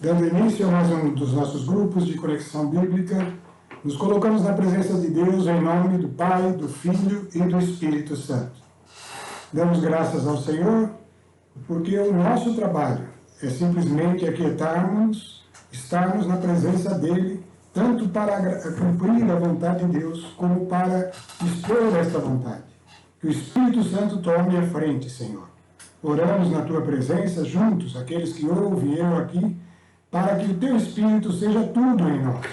Dando início a mais um dos nossos grupos de conexão bíblica, nos colocamos na presença de Deus em nome do Pai, do Filho e do Espírito Santo. Damos graças ao Senhor porque o nosso trabalho é simplesmente aquietarmos, estarmos na presença dEle, tanto para cumprir a vontade de Deus, como para expor esta vontade. Que o Espírito Santo tome a frente, Senhor. Oramos na Tua presença, juntos, aqueles que ouvem e eu aqui, para que o Teu Espírito seja tudo em nós.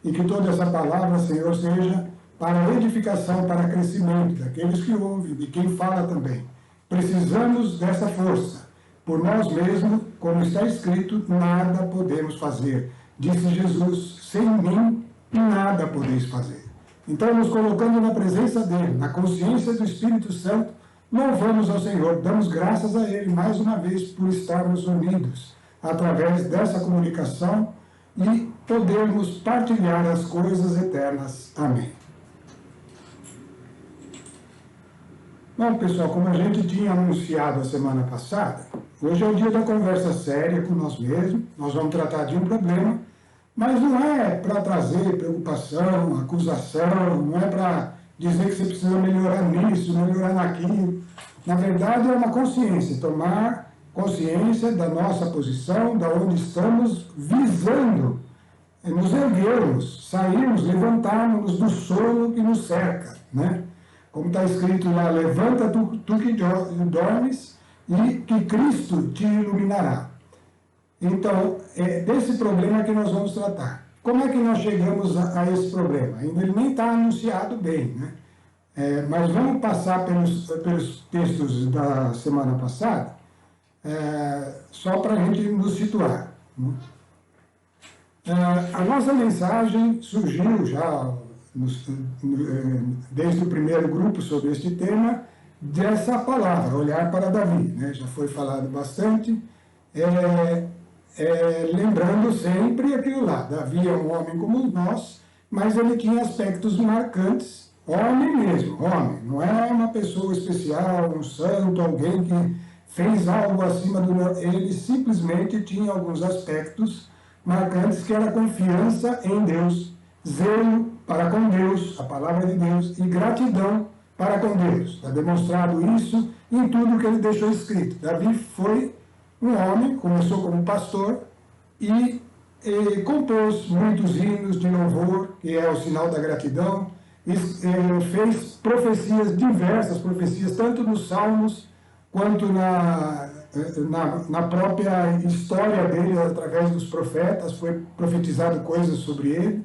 E que toda essa palavra, Senhor, seja para edificação, para crescimento daqueles que ouvem, de quem fala também. Precisamos dessa força. Por nós mesmos, como está escrito, nada podemos fazer. Disse Jesus, sem mim, nada podeis fazer. Então, nos colocando na presença dEle, na consciência do Espírito Santo, louvamos ao Senhor, damos graças a Ele, mais uma vez, por estarmos unidos, através dessa comunicação, e podermos partilhar as coisas eternas. Amém. Bom, pessoal, como a gente tinha anunciado a semana passada, hoje é o dia da conversa séria com nós mesmos. Nós vamos tratar de um problema, mas não é para trazer preocupação, acusação, não é para dizer que você precisa melhorar nisso, melhorar naquilo. Na verdade, é uma consciência, tomar consciência da nossa posição, da onde estamos visando, nos erguermos, sairmos, levantarmos do sono que nos cerca, né? Como está escrito lá, levanta tu que dormes e que Cristo te iluminará. Então, é desse problema que nós vamos tratar. Como é que nós chegamos a esse problema? Ainda ele nem está anunciado bem, né? Mas vamos passar pelos textos da semana passada, só para a gente nos situar, né? A nossa mensagem surgiu já desde o primeiro grupo sobre este tema, dessa palavra, olhar para Davi, né? Já foi falado bastante, lembrando sempre aquilo lá, Davi é um homem como nós, mas ele tinha aspectos marcantes, homem mesmo, homem, não é uma pessoa especial, um santo, alguém que fez algo acima do... Ele simplesmente tinha alguns aspectos marcantes, que era confiança em Deus, zelo para com Deus, a palavra de Deus, e gratidão para com Deus. Está demonstrado isso em tudo que ele deixou escrito. Davi foi um homem, começou como pastor, e compôs muitos hinos de louvor, que é o sinal da gratidão, fez profecias, diversas profecias, tanto nos Salmos, quanto na própria história dele, através dos profetas, foi profetizado coisas sobre ele,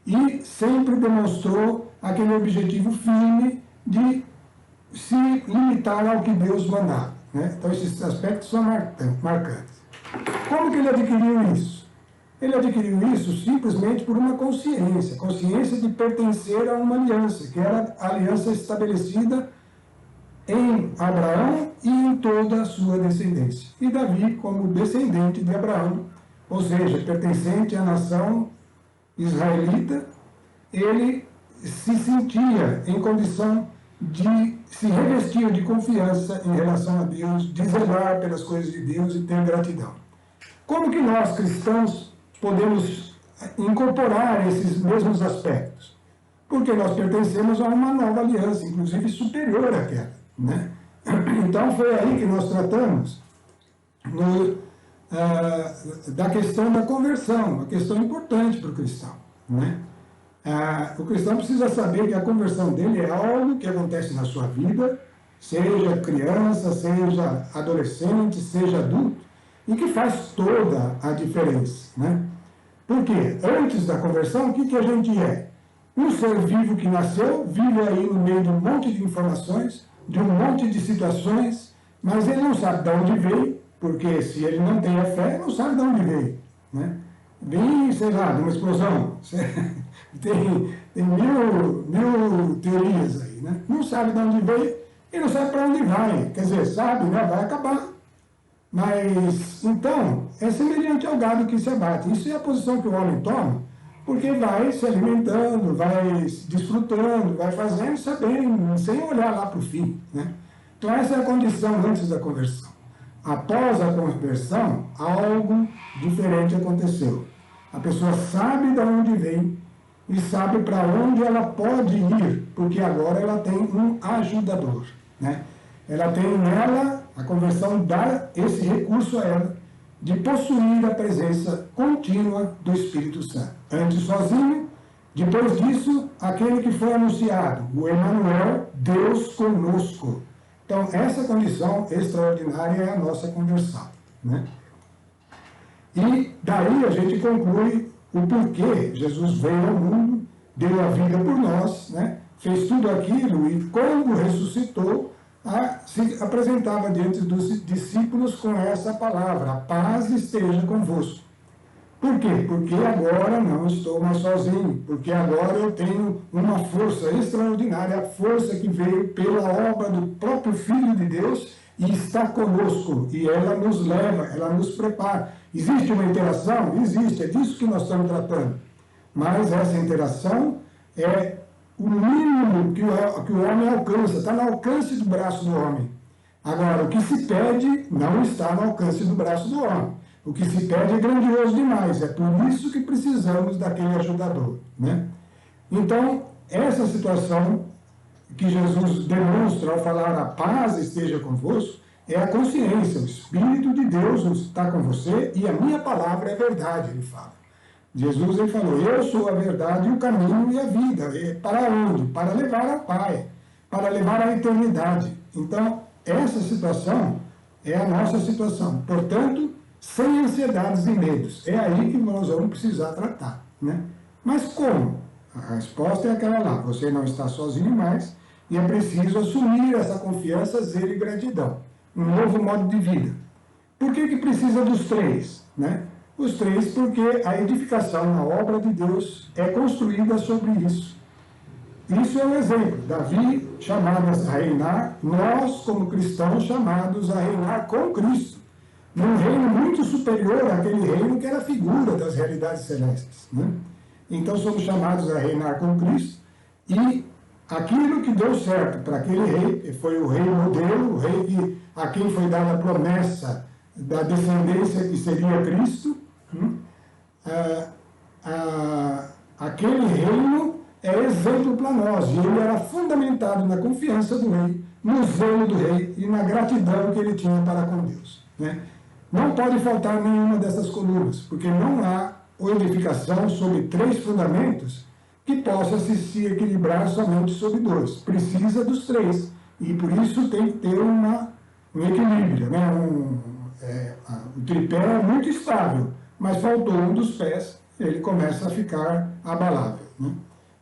e sempre demonstrou aquele objetivo firme de se limitar ao que Deus mandava, né? Então esses aspectos são marcantes. Como que ele adquiriu isso? Ele adquiriu isso simplesmente por uma consciência de pertencer a uma aliança, que era a aliança estabelecida em Abraão e em toda a sua descendência. E Davi, como descendente de Abraão, ou seja, pertencente à nação israelita, ele se sentia em condição de se revestir de confiança em relação a Deus, de zelar pelas coisas de Deus e ter gratidão. Como que nós, cristãos, podemos incorporar esses mesmos aspectos? Porque nós pertencemos a uma nova aliança, inclusive superior àquela, né? Então foi aí que nós tratamos da questão da conversão, uma questão importante para o cristão, né? O cristão precisa saber que a conversão dele é algo que acontece na sua vida, seja criança, seja adolescente, seja adulto, e que faz toda a diferença, né? Porque antes da conversão, o que a gente é? Um ser vivo que nasceu, vive aí no meio de um monte de informações, de um monte de situações, mas ele não sabe de onde veio, porque se ele não tem a fé, não sabe de onde veio, né? Vem, sei lá, de uma explosão, tem mil teorias aí, né? Não sabe de onde veio e não sabe para onde vai, quer dizer, sabe, né? Vai acabar. Mas, então, é semelhante ao gado que se abate. Isso é a posição que o homem toma, porque vai se alimentando, vai desfrutando, vai fazendo, sabendo, sem olhar lá para o fim, né? Então essa é a condição antes da conversão. após a conversão, algo diferente aconteceu. A pessoa sabe de onde vem e sabe para onde ela pode ir, porque agora ela tem um ajudador, né? Ela tem nela, a conversão dá esse recurso a ela, de possuir a presença contínua do Espírito Santo. Antes sozinho, depois disso, aquele que foi anunciado, o Emmanuel, Deus conosco. Então, essa condição extraordinária é a nossa conversão, né? E daí a gente conclui o porquê Jesus veio ao mundo, deu a vida por nós, né? Fez tudo aquilo e quando ressuscitou, se apresentava diante dos discípulos com essa palavra: a paz esteja convosco. Por quê? Porque agora não estou mais sozinho, porque agora eu tenho uma força extraordinária, a força que veio pela obra do próprio Filho de Deus e está conosco, e ela nos leva, ela nos prepara. Existe uma interação? Existe, é disso que nós estamos tratando. Mas essa interação é o mínimo que o homem alcança, está no alcance do braço do homem. Agora, o que se pede não está no alcance do braço do homem. O que se pede é grandioso demais, é por isso que precisamos daquele ajudador, né? Então, essa situação que Jesus demonstra ao falar a paz esteja convosco, é a consciência, o Espírito de Deus está com você e a minha palavra é verdade, ele fala. Jesus ele falou: eu sou a verdade, o caminho e a vida. E para onde? Para levar ao Pai, para levar à eternidade. Então, essa situação é a nossa situação. Portanto, sem ansiedades e medos. É aí que nós vamos precisar tratar, né? Mas como? A resposta é aquela lá: você não está sozinho mais e é preciso assumir essa confiança, zelo e gratidão. Um novo modo de vida. Por que precisa dos três, né? Os três porque a edificação na obra de Deus é construída sobre isso. Isso é um exemplo. Davi chamado a reinar, nós como cristãos chamados a reinar com Cristo, num reino muito superior àquele reino que era a figura das realidades celestes, né? Então somos chamados a reinar com Cristo e aquilo que deu certo para aquele rei, que foi o rei modelo, o rei a quem foi dada a promessa da descendência que seria Cristo, aquele reino é exemplo para nós, e ele era fundamentado na confiança do rei, no zelo do rei e na gratidão que ele tinha para com Deus, né? Não pode faltar nenhuma dessas colunas, porque não há edificação sobre três fundamentos que possa se equilibrar somente sobre dois. Precisa dos três, e por isso tem que ter um equilíbrio, né? O tripé é muito estável, mas faltou um dos pés, ele começa a ficar abalável, né?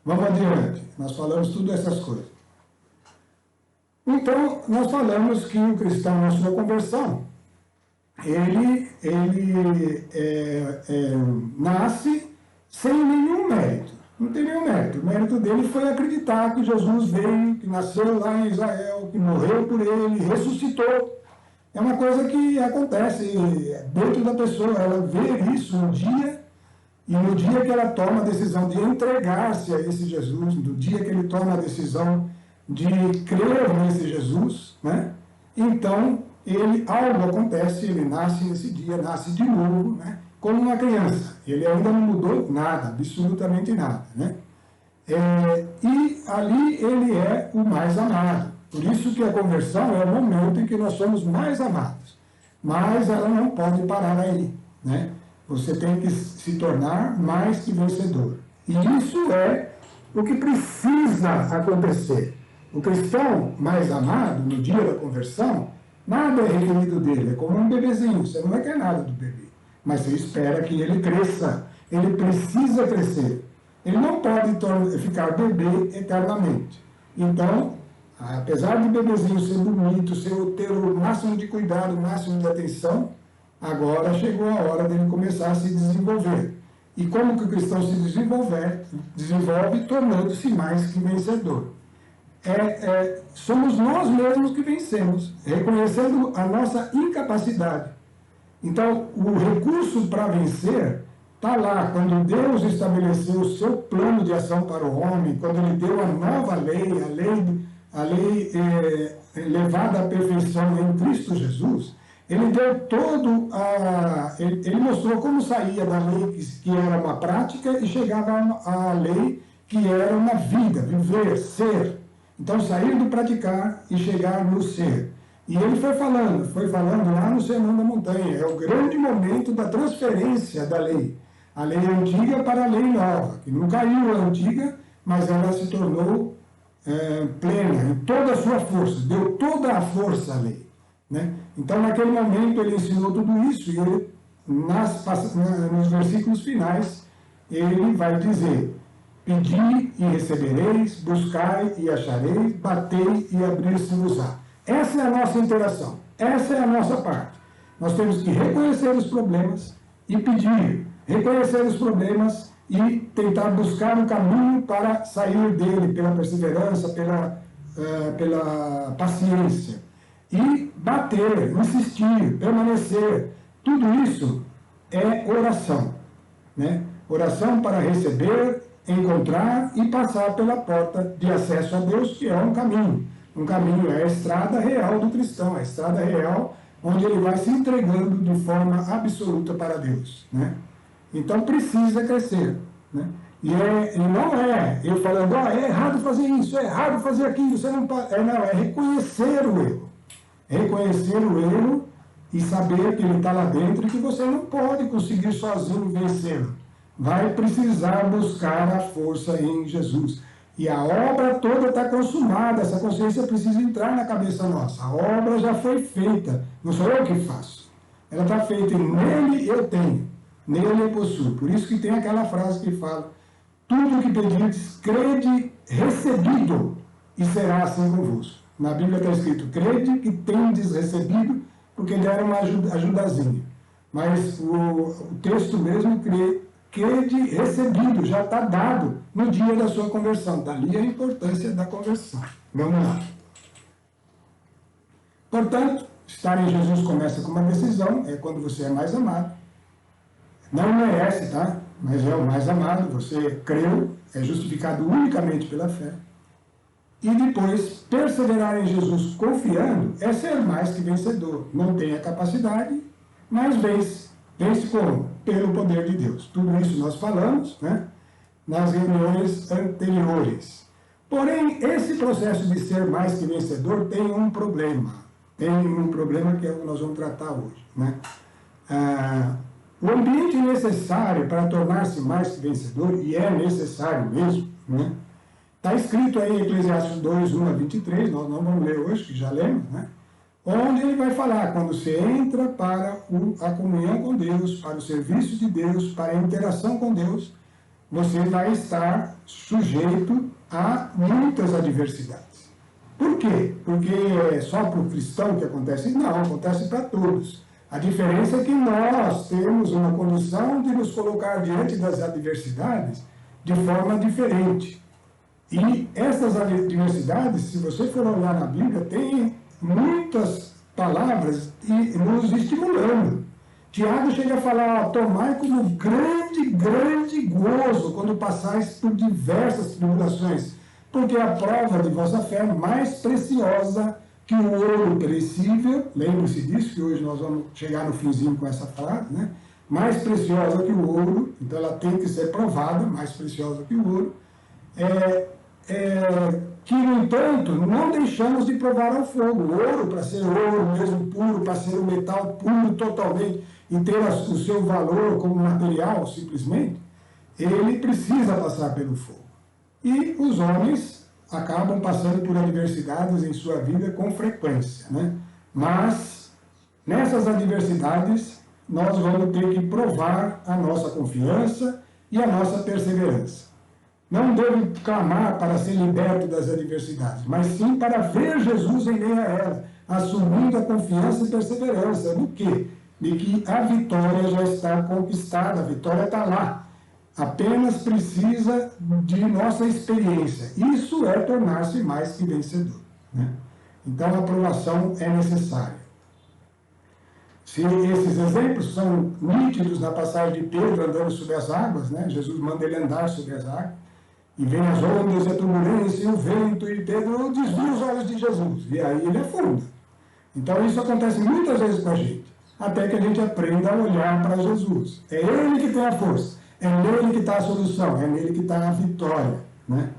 Vamos adiante, nós falamos tudo essas coisas. Então, nós falamos que o cristão, na sua conversão, ele nasce sem nenhum mérito, não tem nenhum mérito. O mérito dele foi acreditar que Jesus veio, que nasceu lá em Israel, que morreu por ele, ressuscitou. É uma coisa que acontece dentro da pessoa, ela vê isso um dia, e no dia que ela toma a decisão de entregar-se a esse Jesus, no dia que ele toma a decisão de crer nesse Jesus, né? Então, algo acontece, ele nasce nesse dia, nasce de novo, né? Como uma criança. Ele ainda não mudou nada, absolutamente nada, né? E ali ele é o mais amado. Por isso que a conversão é o momento em que nós somos mais amados. Mas ela não pode parar aí, né? Você tem que se tornar mais que vencedor. E isso é o que precisa acontecer. O cristão mais amado, no dia da conversão, nada é requerido dele, é como um bebezinho, você não requer nada do bebê, mas você espera que ele cresça, ele precisa crescer, ele não pode ficar bebê eternamente. Então, apesar de bebezinho ser bonito, ter o máximo de cuidado, o máximo de atenção, agora chegou a hora dele começar a se desenvolver. E como que o cristão se desenvolve tornando-se mais que vencedor. Somos nós mesmos que vencemos, reconhecendo a nossa incapacidade. Então, o recurso para vencer está lá, quando Deus estabeleceu o seu plano de ação para o homem, quando ele deu a nova lei, a lei levada à perfeição em Cristo Jesus, ele deu ele mostrou como saía da lei que era uma prática e chegava à lei que era uma vida, viver, ser. Então, sair do praticar e chegar no ser. E ele foi falando lá no Sermão da Montanha. É o grande momento da transferência da lei. A lei antiga para a lei nova, que não caiu a antiga, mas ela se tornou plena, em toda a sua força, deu toda a força à lei. Né? Então, naquele momento, ele ensinou tudo isso, e ele, nos versículos finais, ele vai dizer: pedi e recebereis, buscai e achareis, batei e abrir-se-vos-á. Essa é a nossa interação, essa é a nossa parte. Nós temos que reconhecer os problemas e pedir, reconhecer os problemas e tentar buscar um caminho para sair dele, pela perseverança, pela paciência. E bater, insistir, permanecer, tudo isso é oração. Né? Oração para receber, encontrar e passar pela porta de acesso a Deus, que é um caminho. Um caminho é a estrada real do cristão, a estrada real onde ele vai se entregando de forma absoluta para Deus. Né? Então precisa crescer. Né? E não é eu falando, é errado fazer isso, é errado fazer aquilo, você não pode. Não, é reconhecer o erro. Reconhecer o erro e saber que ele está lá dentro e que você não pode conseguir sozinho vencê-lo. Vai precisar buscar a força em Jesus. E a obra toda está consumada, essa consciência precisa entrar na cabeça nossa. A obra já foi feita, não sou eu que faço. Ela está feita e nele eu tenho, nele eu possuo. Por isso que tem aquela frase que fala: tudo o que pedirdes, crede, recebido, e será assim convosco. Na Bíblia está escrito: crede que tendes recebido, porque deram uma ajudazinha. Mas o texto mesmo crede recebido, já está dado no dia da sua conversão. Dali a importância da conversão. Vamos lá. Portanto, estar em Jesus começa com uma decisão, é quando você é mais amado. Não merece, tá? Mas é o mais amado, você creu, é justificado unicamente pela fé. E depois, perseverar em Jesus confiando é ser mais que vencedor. Não tem a capacidade, mas vence. Vence como? Pelo poder de Deus. Tudo isso nós falamos, né, nas reuniões anteriores. Porém, esse processo de ser mais que vencedor tem um problema. Tem um problema que é o que nós vamos tratar hoje. Né? O ambiente necessário para tornar-se mais que vencedor, e é necessário mesmo, né? Está escrito aí em Eclesiastes 2, 1 a 23, nós não vamos ler hoje, que já lemos, né? Onde ele vai falar, quando você entra para a comunhão com Deus, para o serviço de Deus, para a interação com Deus, você vai estar sujeito a muitas adversidades. Por quê? Porque é só para o cristão que acontece? Não, acontece para todos. A diferença é que nós temos uma condição de nos colocar diante das adversidades de forma diferente. E essas adversidades, se você for olhar na Bíblia, tem muitas palavras nos estimulando. Tiago chega a falar: tomai como grande, grande gozo quando passais por diversas tribulações, porque a prova de vossa fé é mais preciosa que o ouro perecível. Lembre-se disso, que hoje nós vamos chegar no finzinho com essa frase, né? Mais preciosa que o ouro, então ela tem que ser provada, mais preciosa que o ouro. Que, no entanto, não deixamos de provar ao fogo. O ouro, para ser ouro mesmo puro, para ser um metal puro totalmente e ter o seu valor como material, simplesmente, ele precisa passar pelo fogo. E os homens acabam passando por adversidades em sua vida com frequência, né? Mas, nessas adversidades, nós vamos ter que provar a nossa confiança e a nossa perseverança. Não devo clamar para ser liberto das adversidades, mas sim para ver Jesus em meio a elas, assumindo a confiança e perseverança. Do quê? De que a vitória já está conquistada, a vitória está lá. Apenas precisa de nossa experiência. Isso é tornar-se mais que vencedor. Né? Então a aprovação é necessária. Se esses exemplos são nítidos na passagem de Pedro andando sobre as águas, né? Jesus manda ele andar sobre as águas, e vem as ondas, a turbulência, e o vento, e Pedro desvia os olhos de Jesus, e aí ele afunda. Então isso acontece muitas vezes com a gente, até que a gente aprenda a olhar para Jesus. É Ele que tem a força, é nele que está a solução, é nele que está a vitória, né?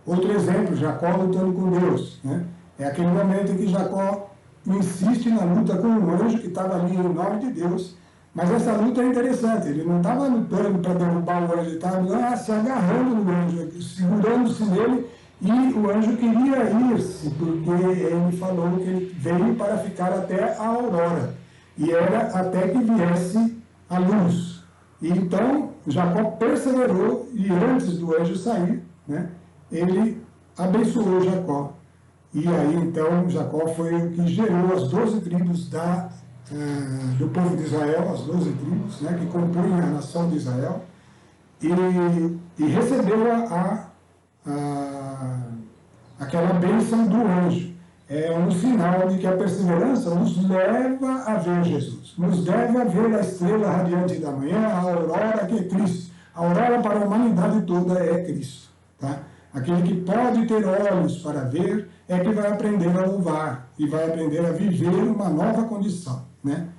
Outro exemplo, Jacó lutando com Deus, né? É aquele momento em que Jacó insiste na luta com um anjo que estava ali em nome de Deus, mas essa luta é interessante, ele não estava lutando para derrubar o anjo, ele estava se agarrando no anjo, segurando-se nele, e o anjo queria ir-se, porque ele falou que ele veio para ficar até a aurora, e era até que viesse a luz. E então Jacó perseverou, e antes do anjo sair, né, ele abençoou Jacó. E aí então Jacó foi o que gerou as 12 tribos do povo de Israel, as 12 tribos, né, que compunham a nação de Israel, e recebeu aquela bênção do anjo. É um sinal de que a perseverança nos leva a ver Jesus, nos leva a ver a estrela radiante da manhã, a aurora que é Cristo. A aurora para a humanidade toda é Cristo, tá? Aquele que pode ter olhos para ver é que vai aprender a louvar e vai aprender a viver uma nova condição, né?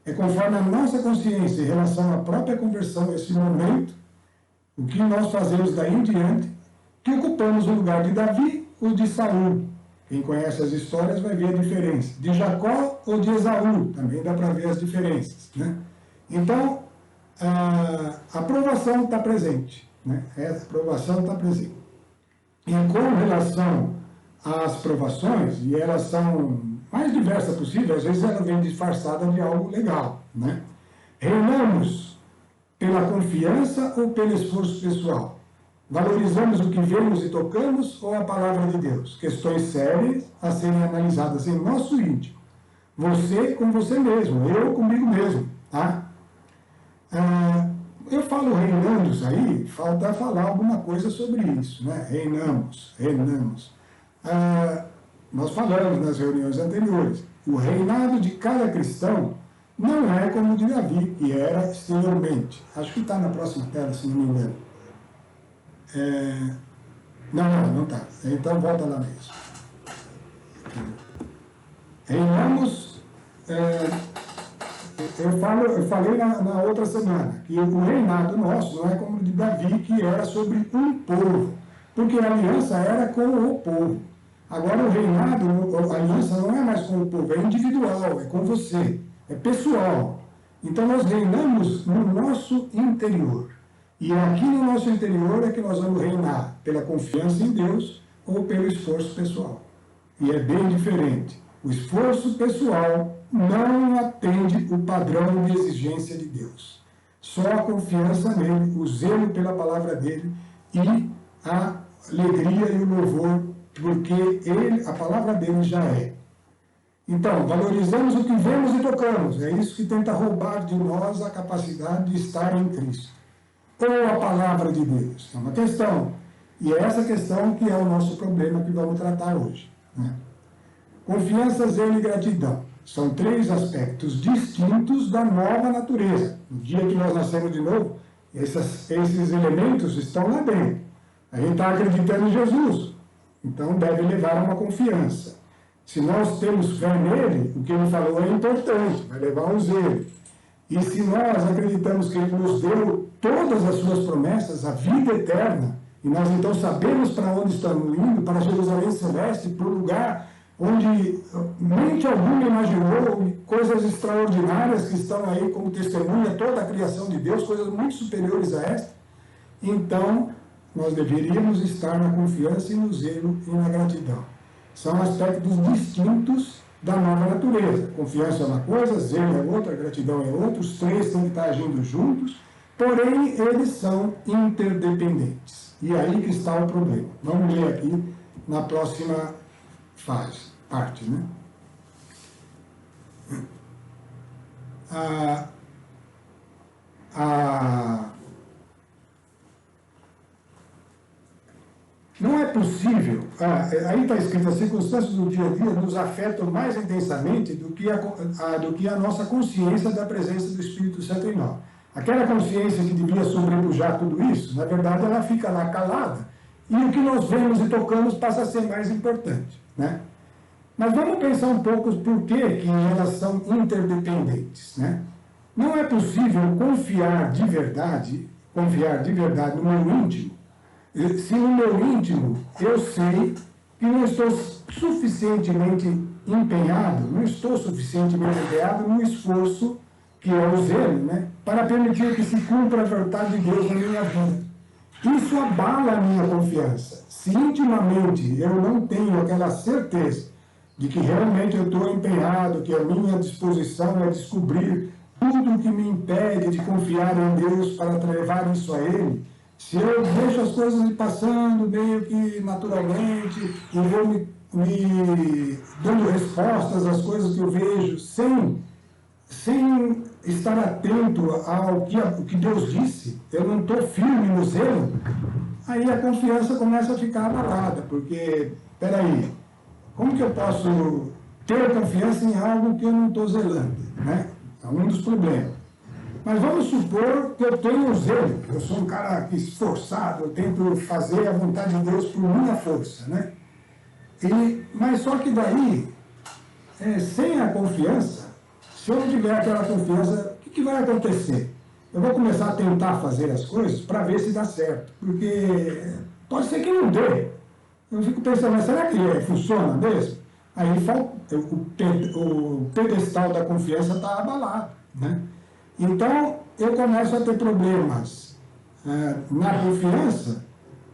É conforme a nossa consciência em relação à própria conversão, esse momento, o que nós fazemos daí em diante, que ocupamos o lugar de Davi ou de Saul. Quem conhece as histórias vai ver a diferença. De Jacó ou de Esaú, também dá para ver as diferenças, né? Então, a aprovação está presente, né? Essa aprovação está presente. E com relação às provações, e elas são mais diversas possíveis, às vezes ela vem disfarçada de algo legal, né? Reinamos pela confiança ou pelo esforço pessoal? Valorizamos o que vemos e tocamos ou a palavra de Deus? Questões sérias a serem analisadas em nosso íntimo. Você com você mesmo, eu comigo mesmo, tá? Eu falo reinamos aí, falta falar alguma coisa sobre isso, né? Reinamos. Nós falamos nas reuniões anteriores, o reinado de cada cristão não é como o de Davi, que era exteriormente. Acho que está na próxima tela, se não me engano. Não está. Então volta lá mesmo. Reinamos, eu falei na outra semana, que o reinado nosso não é como o de Davi, que era sobre um povo, porque a aliança era com o povo. Agora o reinado, a aliança não é mais com o povo, é individual, é com você, é pessoal. Então nós reinamos no nosso interior. E aqui no nosso interior é que nós vamos reinar pela confiança em Deus ou pelo esforço pessoal. E é bem diferente. O esforço pessoal não atende o padrão de exigência de Deus. Só a confiança nele, o zelo pela palavra dele e a alegria e o louvor, porque a palavra dele já é. Então, valorizamos o que vemos e tocamos. É isso que tenta roubar de nós a capacidade de estar em Cristo. Ou a palavra de Deus? É uma questão. E é essa questão que é o nosso problema que vamos tratar hoje, né? Confiança, zelo e gratidão. São 3 aspectos distintos da nova natureza. No dia que nós nascemos de novo, esses elementos estão lá dentro. A gente está acreditando em Jesus. Então deve levar a uma confiança. Se nós temos fé nele, o que ele falou é importante, vai levar um zelo. E se nós acreditamos que ele nos deu todas as suas promessas, a vida eterna, e nós então sabemos para onde estamos indo, para Jerusalém Celeste, para o lugar onde mente alguma imaginou, coisas extraordinárias que estão aí como testemunha, toda a criação de Deus, coisas muito superiores a esta, então nós deveríamos estar na confiança e no zelo e na gratidão. São aspectos distintos da nova natureza. Confiança é uma coisa, zelo é outra, gratidão é outra, os 3 têm que estar agindo juntos, porém eles são interdependentes. E aí que está o problema. Vamos ler aqui na próxima parte, né? Não é possível, aí está escrito, as circunstâncias do dia a dia nos afetam mais intensamente do que a nossa consciência da presença do Espírito Santo em nós. Aquela consciência que devia sobrepujar tudo isso, na verdade ela fica lá calada, e o que nós vemos e tocamos passa a ser mais importante, né? Mas vamos pensar um pouco por que elas são interdependentes, né? Não é possível confiar de verdade no meu íntimo, se no meu íntimo eu sei que não estou suficientemente empenhado no esforço, que é o zelo, né, para permitir que se cumpra a vontade de Deus na minha vida. Isso abala a minha confiança. Se intimamente eu não tenho aquela certeza de que realmente eu estou empenhado, que a minha disposição é descobrir tudo o que me impede de confiar em Deus para levar isso a Ele, se eu deixo as coisas ir passando meio que naturalmente e vou me dando respostas às coisas que eu vejo sem estar atento ao que Deus disse, eu não estou firme no zelo, aí a confiança começa a ficar abalada, porque, peraí, como que eu posso ter confiança em algo que eu não estou zelando, né? É um dos problemas. Mas vamos supor que eu tenho zelo, eu sou um cara esforçado, eu tento fazer a vontade de Deus por minha força, né? Mas só que daí, sem a confiança, se eu não tiver aquela confiança, o que vai acontecer? Eu vou começar a tentar fazer as coisas para ver se dá certo, porque pode ser que não dê. Eu fico pensando, mas será que funciona mesmo? Aí o pedestal da confiança está abalado, né? Então, eu começo a ter problemas na confiança,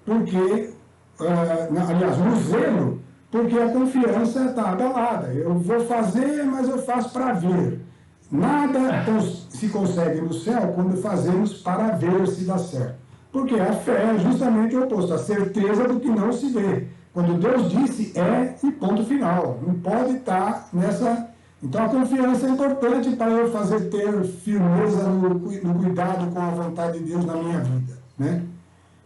porque, aliás, no zelo, porque a confiança está abalada. Eu vou fazer, mas eu faço para ver. Nada se consegue no céu quando fazemos para ver se dá certo. Porque a fé é justamente o oposto, a certeza do que não se vê. Quando Deus disse, é e ponto final. Não pode estar nessa... Então a confiança é importante para eu ter firmeza no cuidado com a vontade de Deus na minha vida, né?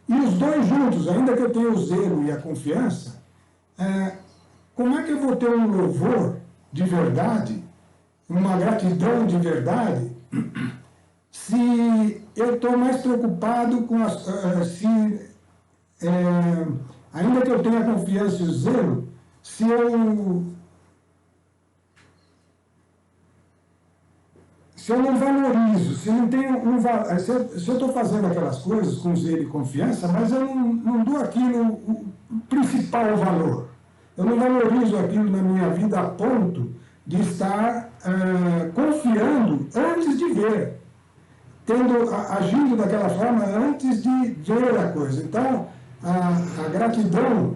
E os dois juntos, ainda que eu tenha o zelo e a confiança, como é que eu vou ter um louvor de verdade, uma gratidão de verdade, se eu estou mais preocupado com ainda que eu tenha confiança e o zelo, se eu não valorizo, se eu estou fazendo aquelas coisas com zelo e confiança, mas eu não dou aquilo o principal valor. Eu não valorizo aquilo na minha vida a ponto de estar confiando antes de ver, agindo daquela forma antes de ver a coisa. Então, a gratidão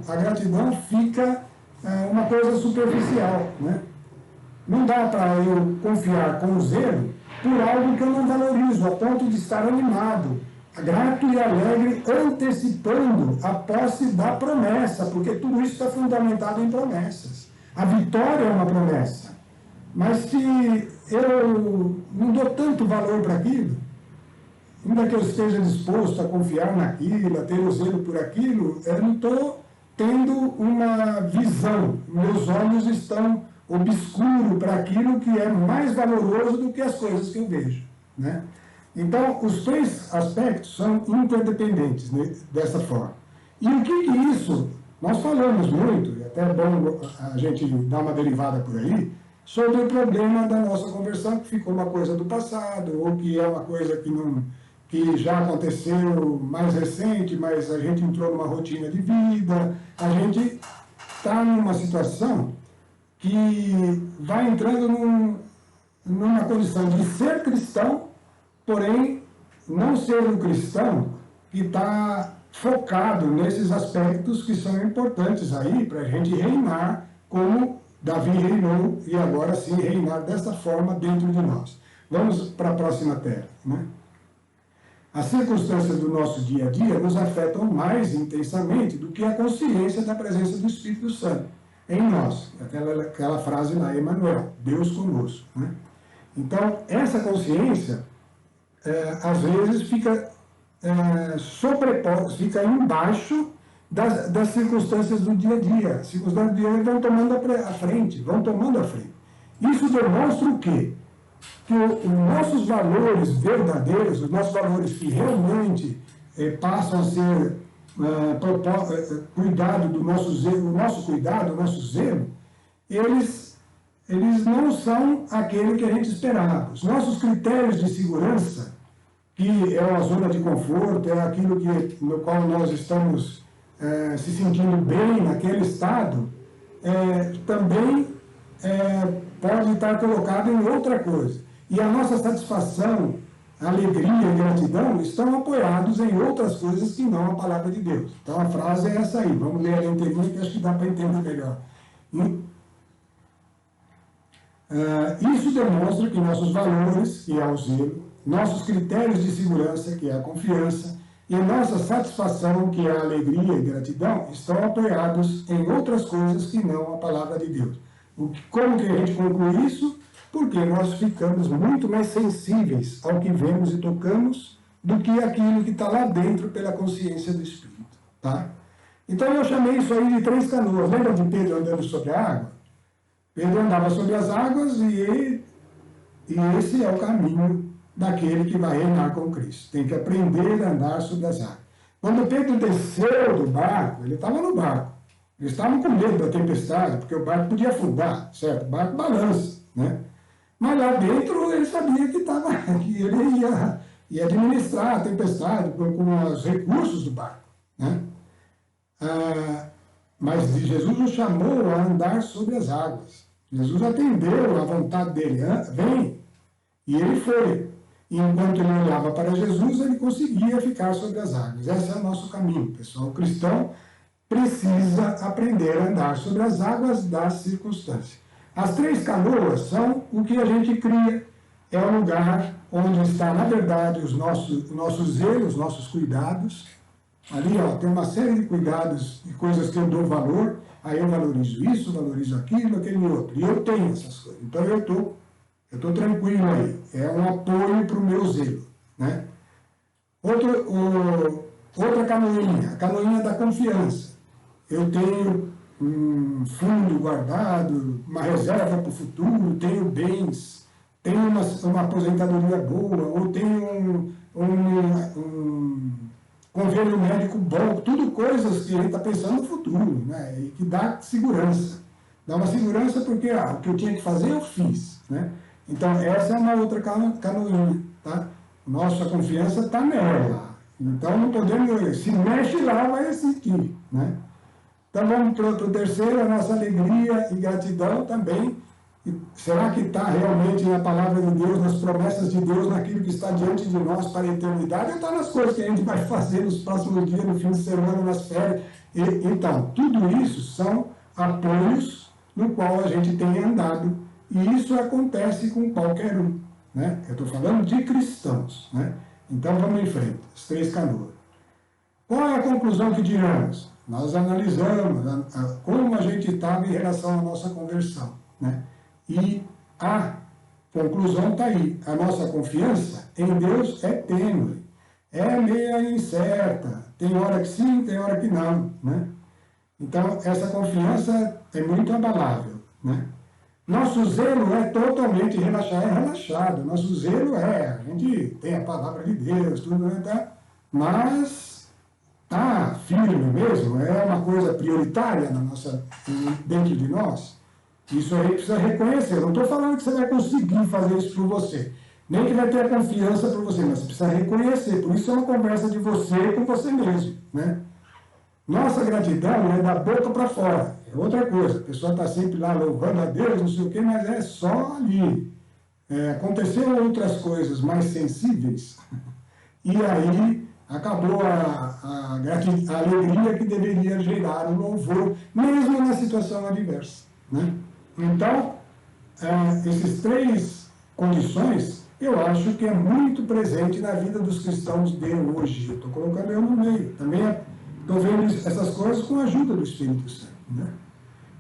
fica uma coisa superficial, né? Não dá para eu confiar com zelo por algo que eu não valorizo, a ponto de estar animado, grato e alegre, antecipando a posse da promessa, porque tudo isso está fundamentado em promessas. A vitória é uma promessa. Mas se eu não dou tanto valor para aquilo, ainda que eu esteja disposto a confiar naquilo, a ter o zelo por aquilo, eu não estou tendo uma visão. Meus olhos estão obscuros para aquilo que é mais valoroso do que as coisas que eu vejo, né? Então, os três aspectos são interdependentes, né, dessa forma. E o que isso, nós falamos muito, e até é bom a gente dar uma derivada por aí, sobre o problema da nossa conversão, que ficou uma coisa do passado, ou que é uma coisa que já aconteceu mais recente, mas a gente entrou numa rotina de vida, a gente está numa situação que vai entrando numa condição de ser cristão, porém não ser um cristão que está focado nesses aspectos que são importantes aí para a gente reinar como Davi reinou e agora sim reinar dessa forma dentro de nós. Vamos para a próxima tela, né? As circunstâncias do nosso dia a dia nos afetam mais intensamente do que a consciência da presença do Espírito Santo em nós. Aquela frase lá, Emmanuel, Deus conosco, né? Então, essa consciência, às vezes, fica sobreposta, fica embaixo das circunstâncias do dia a dia. As circunstâncias do dia a dia vão tomando a frente, Isso demonstra o quê? Que os nossos valores verdadeiros, os nossos valores que realmente passam a ser cuidado do nosso zelo, o nosso cuidado, o nosso zelo, eles não são aquele que a gente esperava. Os nossos critérios de segurança, que é uma zona de conforto, é aquilo no qual nós estamos se sentindo bem naquele estado, também pode estar colocado em outra coisa. E a nossa satisfação, alegria e gratidão estão apoiados em outras coisas que não a palavra de Deus. Então a frase é essa aí. Vamos ler ela inteirinha que acho que dá para entender melhor. Isso demonstra que nossos valores, que é o zelo, nossos critérios de segurança, que é a confiança, e nossa satisfação, que é a alegria e gratidão, estão apoiados em outras coisas que não a palavra de Deus. Como que a gente conclui isso? Porque nós ficamos muito mais sensíveis ao que vemos e tocamos do que aquilo que está lá dentro pela consciência do Espírito. Tá? Então eu chamei isso aí de 3 canoas. Lembra de Pedro andando sobre a água? Pedro andava sobre as águas e esse é o caminho daquele que vai reinar com Cristo. Tem que aprender a andar sobre as águas. Quando Pedro desceu do barco, ele estava no barco. Eles estavam com medo da tempestade, porque o barco podia afundar, certo? O barco balança, né? Mas lá dentro ele sabia que ele ia administrar a tempestade com os recursos do barco, né? Mas Jesus o chamou a andar sobre as águas. Jesus atendeu à vontade dele. Vem! E ele foi. E enquanto ele olhava para Jesus, ele conseguia ficar sobre as águas. Esse é o nosso caminho, pessoal. O cristão precisa aprender a andar sobre as águas das circunstâncias. As 3 canoas são o que a gente cria. É o lugar onde está, na verdade, o nosso zelo, os nossos cuidados. Ali, tem uma série de cuidados e coisas que eu dou valor. Aí eu valorizo isso, valorizo aquilo, aquele outro. E eu tenho essas coisas. Então eu estou tranquilo aí. É um apoio para o meu zelo, né? Outra canoinha, a canoinha da confiança. Eu tenho um fundo guardado, uma reserva para o futuro, tenho bens, tenho uma aposentadoria boa, ou tenho um convênio médico bom, tudo coisas que a gente está pensando no futuro, né? E que dá segurança. Dá uma segurança porque o que eu tinha que fazer eu fiz, né? Então essa é uma outra canoinha, tá? Nossa confiança está nela. Então não podemos, se mexe lá, vai sentir, né? Então vamos para o terceiro, a nossa alegria e gratidão também. E será que está realmente na palavra de Deus, nas promessas de Deus, naquilo que está diante de nós para a eternidade? Ou está nas coisas que a gente vai fazer nos próximos dias, no fim de semana, nas férias? Então, tudo isso são apoios no qual a gente tem andado. E isso acontece com qualquer um, né? Eu estou falando de cristãos, né? Então vamos em frente, as 3 canoas. Qual é a conclusão que tiramos? Nós analisamos como a gente estava em relação à nossa conversão, né? E a conclusão está aí. A nossa confiança em Deus é tênue, é meia incerta. Tem hora que sim, tem hora que não, né? Então, essa confiança é muito abalável, né? Nosso zelo é totalmente relaxado. Nosso zelo a gente tem a palavra de Deus, tudo, né? Tá? Mas está firme mesmo, é uma coisa prioritária dentro de nós. Isso aí precisa reconhecer. Eu não estou falando que você vai conseguir fazer isso por você, nem que vai ter a confiança por você, mas você precisa reconhecer. Por isso é uma conversa de você com você mesmo, né? Nossa gratidão é da boca para fora, é outra coisa. A pessoa está sempre lá louvando a Deus, não sei o quê, mas é só ali. Aconteceram outras coisas mais sensíveis, e aí acabou a alegria que deveria gerar o louvor, mesmo na situação adversa, né? Então, essas 3 condições, eu acho que é muito presente na vida dos cristãos de hoje. Eu estou colocando eu no meio. Também estou vendo essas coisas com a ajuda do Espírito Santo, né?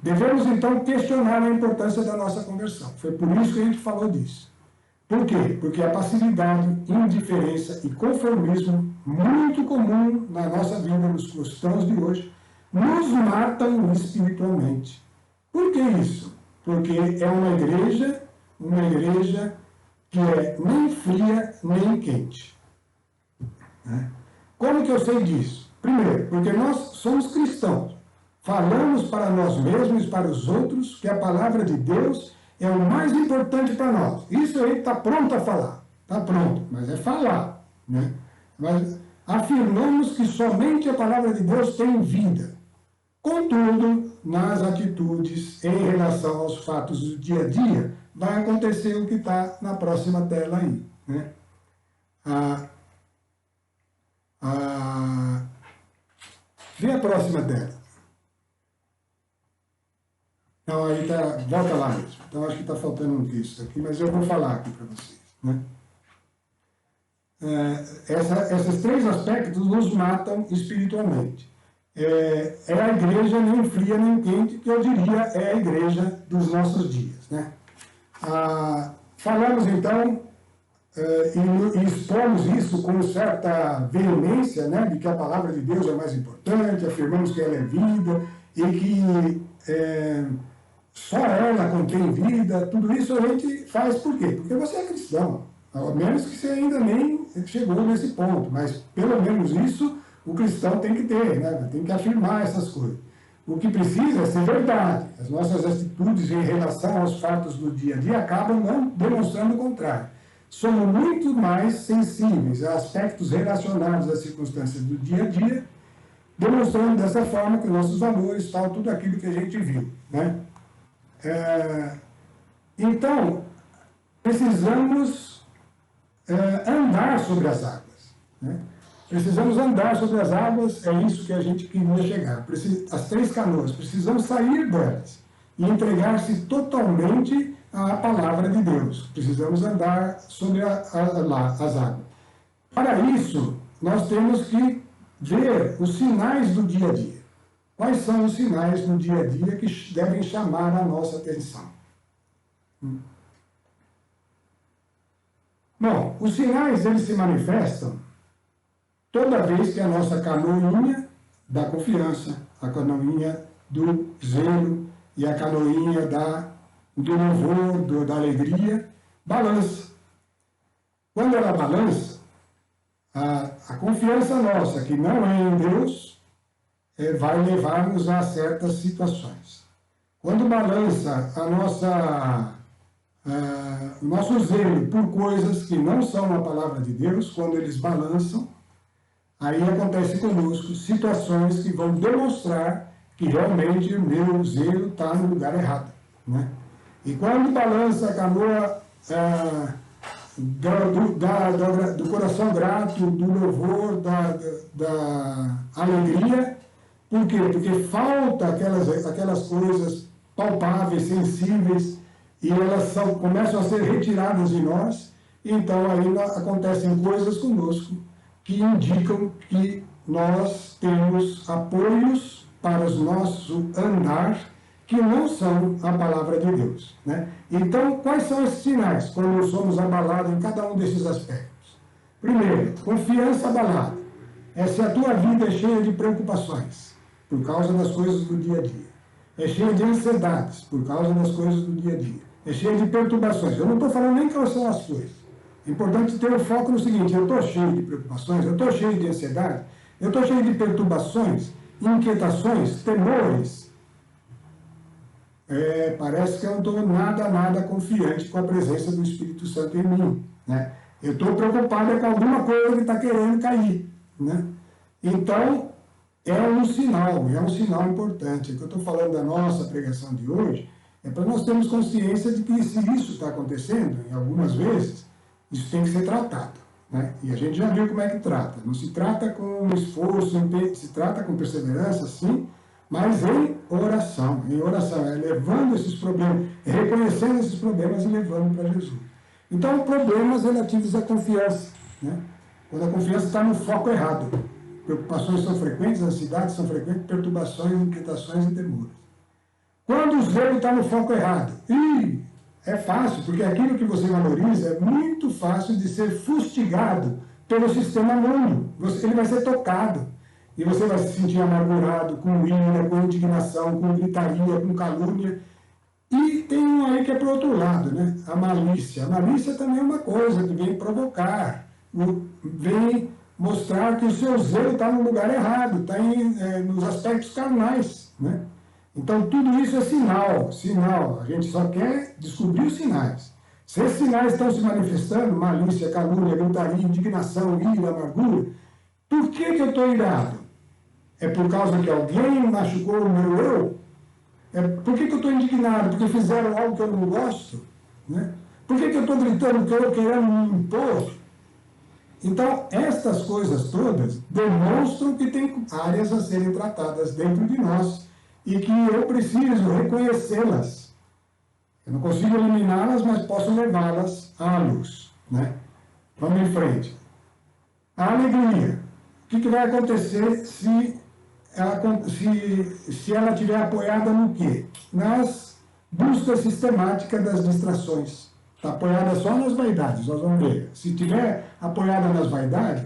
Devemos, então, questionar a importância da nossa conversão. Foi por isso que a gente falou disso. Por quê? Porque a passividade, indiferença e conformismo, muito comum na nossa vida, nos cristãos de hoje, nos matam espiritualmente. Por que isso? Porque é uma igreja que é nem fria, nem quente, né? Como que eu sei disso? Primeiro, porque nós somos cristãos. falamos para nós mesmos e para os outros que a palavra de Deus é o mais importante para nós. Isso aí está pronto a falar. Está pronto, mas é falar, né? Mas afirmamos que somente a palavra de Deus tem vida. Contudo, nas atitudes em relação aos fatos do dia a dia, vai acontecer o que está na próxima tela aí, né? Vê a próxima tela. Não, aí tá, volta lá mesmo. Então acho que está faltando um texto aqui, mas eu vou falar aqui para vocês, né? Esses três aspectos nos matam espiritualmente. É a igreja nem fria nem quente, que eu diria é a igreja dos nossos dias, né? Falamos então e expomos isso com certa veemência, né, de que a palavra de Deus é mais importante, afirmamos que ela é vida e que só ela contém vida. Tudo isso a gente faz por quê? Porque você é cristão, ao menos que você ainda nem chegou nesse ponto, mas pelo menos isso o cristão tem que ter, né? Tem que afirmar essas coisas. O que precisa é ser verdade. As nossas atitudes em relação aos fatos do dia a dia acabam não demonstrando o contrário. Somos muito mais sensíveis a aspectos relacionados às circunstâncias do dia a dia, demonstrando dessa forma que nossos valores, tal, tudo aquilo que a gente viu, né? Então, precisamos andar sobre as águas, né? Precisamos andar sobre as águas, é isso que a gente queria chegar. As três canoas, precisamos sair delas e entregar-se totalmente à palavra de Deus. Precisamos andar sobre as águas. Para isso, nós temos que ver os sinais do dia a dia. Quais são os sinais do dia a dia que devem chamar a nossa atenção? Bom, os sinais, eles se manifestam toda vez que a nossa canoinha da confiança, a canoinha do zelo e a canoinha do louvor, da alegria, balança. Quando ela balança, a confiança nossa, que não é em Deus, vai levar-nos a certas situações. Quando balança o nosso zelo por coisas que não são a palavra de Deus, quando eles balançam, aí acontece conosco situações que vão demonstrar que realmente o meu zelo está no lugar errado, né? E quando balança a canoa do coração grato, do louvor, da alegria, por quê? Porque falta aquelas coisas palpáveis, sensíveis, e elas começam a ser retiradas de nós, então aí acontecem coisas conosco que indicam que nós temos apoios para o nosso andar que não são a palavra de Deus, né? Então, quais são esses sinais quando somos abalados em cada um desses aspectos? Primeiro, confiança abalada. Se a tua vida é cheia de preocupações por causa das coisas do dia a dia, é cheia de ansiedades por causa das coisas do dia a dia, é cheia de perturbações. Eu não estou falando nem quais são as coisas. É importante ter o foco no seguinte: eu estou cheio de preocupações, eu estou cheio de ansiedade, eu estou cheio de perturbações, inquietações, temores. Parece que eu não estou nada confiante com a presença do Espírito Santo em mim, né? Eu estou preocupado com alguma coisa que está querendo cair, né? Então, é um sinal importante. O que eu estou falando da nossa pregação de hoje é para nós termos consciência de que se isso está acontecendo, em algumas vezes, isso tem que ser tratado, né? E a gente já viu como é que trata. Não se trata com esforço, se trata com perseverança, sim, mas em oração, levando esses problemas, reconhecendo esses problemas e levando para Jesus. Então, problemas relativos à confiança, né? Quando a confiança está no foco errado. Preocupações são frequentes, ansiedades são frequentes, perturbações, inquietações e temores. Quando o zelo está no foco errado, é fácil, porque aquilo que você valoriza é muito fácil de ser fustigado pelo sistema mundo. Ele vai ser tocado. E você vai se sentir amargurado, com ira, com indignação, com gritaria, com calúnia. E tem um aí que é para o outro lado, né? A malícia. A malícia também é uma coisa que vem provocar, vem mostrar que o seu zelo está no lugar errado, está nos aspectos carnais. né? Então, tudo isso é sinal, sinal. A gente só quer descobrir os sinais. Se esses sinais estão se manifestando, malícia, calúnia, gritaria, indignação, ira, amargura, por que eu estou irado? É por causa que alguém machucou o meu eu? Por que eu estou indignado? Porque fizeram algo que eu não gosto? Né? Por que eu estou gritando que eu querendo me impor? Então, estas coisas todas demonstram que tem áreas a serem tratadas dentro de nós e que eu preciso reconhecê-las. Eu não consigo eliminá-las, mas posso levá-las à luz. Né? Vamos em frente. A alegria. O que vai acontecer se ela estiver apoiada no quê? Nas buscas sistemáticas das distrações. Está apoiada só nas vaidades, nós vamos ver. Se estiver apoiada nas vaidades,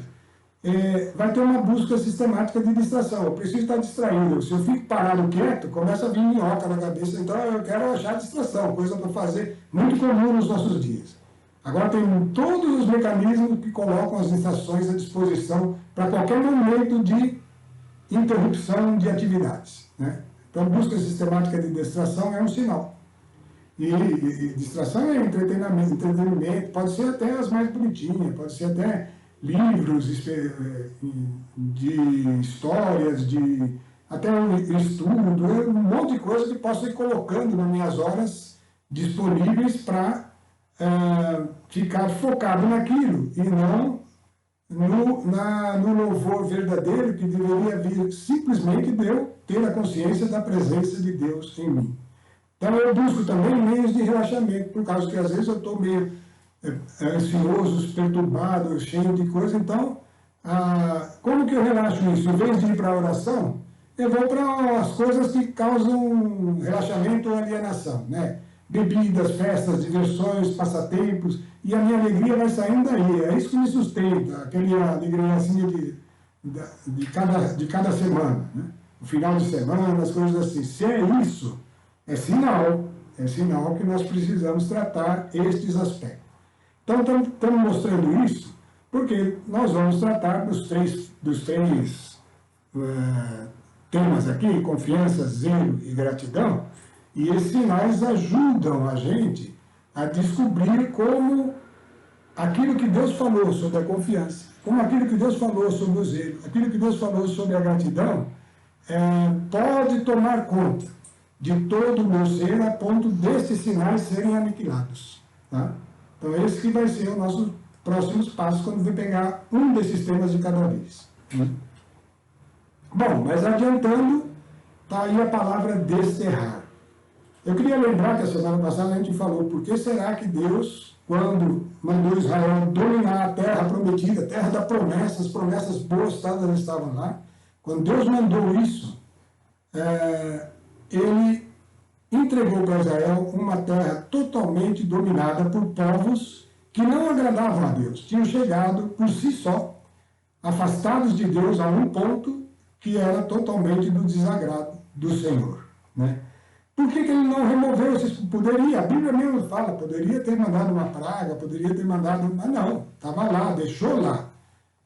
vai ter uma busca sistemática de distração. Eu preciso estar distraído. Se eu fico parado quieto, começa a vir minhoca na cabeça. Então eu quero achar distração, coisa para fazer muito comum nos nossos dias. Agora tem todos os mecanismos que colocam as distrações à disposição para qualquer momento de interrupção de atividades. Né? Então, busca sistemática de distração é um sinal. E distração é entretenimento, pode ser até as mais bonitinhas, pode ser até livros de histórias, até um estudo, um monte de coisa que posso ir colocando nas minhas horas disponíveis para ficar focado naquilo e não no louvor verdadeiro que deveria vir simplesmente de eu ter a consciência da presença de Deus em mim. Então eu busco também meios de relaxamento, por causa que às vezes eu estou meio ansioso, perturbado, cheio de coisa. Então, como que eu relaxo isso? Em vez de ir para a oração, eu vou para as coisas que causam relaxamento ou alienação, né? Bebidas, festas, diversões, passatempos, e a minha alegria vai saindo daí. É isso que me sustenta, aquela alegriazinha de cada semana, né? O final de semana, as coisas assim. Se é isso, é sinal que nós precisamos tratar estes aspectos. Então, estamos mostrando isso porque nós vamos tratar dos três temas aqui, confiança, zelo e gratidão, e esses sinais ajudam a gente a descobrir como aquilo que Deus falou sobre a confiança, como aquilo que Deus falou sobre o zelo, aquilo que Deus falou sobre a gratidão, pode tomar conta de todo o meu ser a ponto desses sinais serem aniquilados. Tá? Então esse que vai ser o nosso próximo passo quando eu pegar um desses temas de cada vez. Bom, mas adiantando, está aí a palavra desterrar. Eu queria lembrar que a semana passada a gente falou por que será que Deus, quando mandou Israel dominar a terra prometida, a terra da promessa, as promessas boas todas estavam lá, quando Deus mandou isso, ele entregou para Israel uma terra totalmente dominada por povos que não agradavam a Deus, tinham chegado por si só, afastados de Deus a um ponto que era totalmente do desagrado do Senhor. Né? Por que ele não removeu esses? Poderia, a Bíblia mesmo fala, poderia ter mandado uma praga, poderia ter mandado, mas não, estava lá, deixou lá.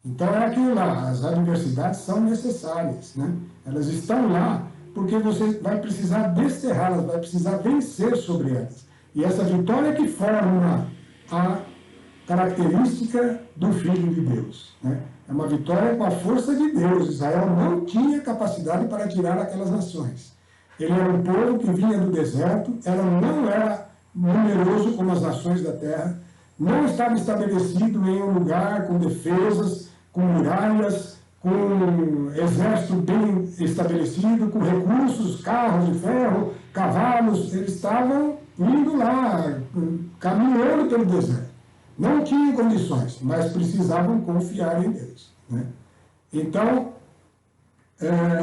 Então é aquilo lá, as adversidades são necessárias, né? Elas estão lá porque você vai precisar desterrá-las, vai precisar vencer sobre elas. E essa vitória que forma a característica do Filho de Deus. Né? É uma vitória com a força de Deus. Israel não tinha capacidade para tirar aquelas nações. Ele era um povo que vinha do deserto, não era numeroso como as nações da terra, não estava estabelecido em um lugar com defesas, com muralhas, com exército bem estabelecido, com recursos, carros de ferro, cavalos. Eles estavam indo lá, caminhando pelo deserto. Não tinham condições, mas precisavam confiar em Deus. Né? Então,